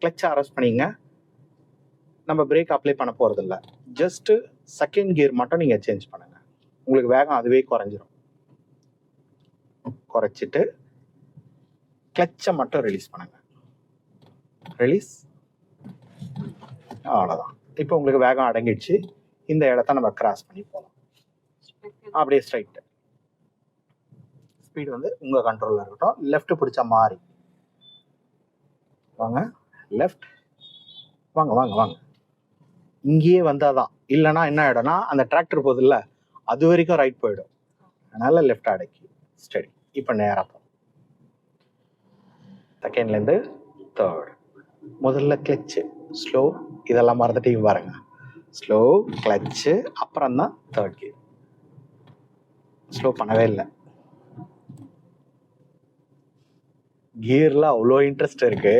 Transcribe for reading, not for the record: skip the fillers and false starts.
கிளச்சை அரெஸ்ட் பண்ணிங்க. நம்ம பிரேக் அப்ளை பண்ண போகிறதில்ல. ஜஸ்ட்டு செகண்ட் கியர் மட்டும் நீங்கள் சேஞ்ச் பண்ணுங்கள். உங்களுக்கு வேகம் அதுவே குறைஞ்சிரும். குறைச்சிட்டு கிளச்சை மட்டும் ரிலீஸ் பண்ணுங்கள். ரிலீஸ். அவ்வளோதான். இப்போ உங்களுக்கு வேகம் அடங்கிடுச்சு. இந்த இடத்த நம்ம கிராஸ் பண்ணி போகலாம். அப்படியே ஸ்ட்ரைட்டு. ஸ்பீடு வந்து உங்கள் கண்ட்ரோலில் இருக்கட்டும். லெஃப்ட் பிடிச்ச மாதிரி வாங்க. லெஃப்ட். வாங்க வாங்க வாங்க. இங்கேயே வந்தால் தான். இல்லைனா என்ன ஆகிடும்னா அந்த டிராக்டர் போகுதுல்ல, அது வரைக்கும் ரைட் போயிடும். அதனால் லெஃப்ட் அடக்கி ஸ்டடி. இப்போ நேராக போகும். செகண்ட்லேருந்து தேர்ட். முதல்ல கிளச்சு, ஸ்லோ. இதெல்லாம் மறந்துட்டு பாருங்க. ஸ்லோ, கிளச்சு, அப்புறம் தான் தேர்ட் கியர். ஸ்லோ பண்ணவே இல்லை. கியரில் அவ்வளோ இன்ட்ரெஸ்ட் இருக்குது.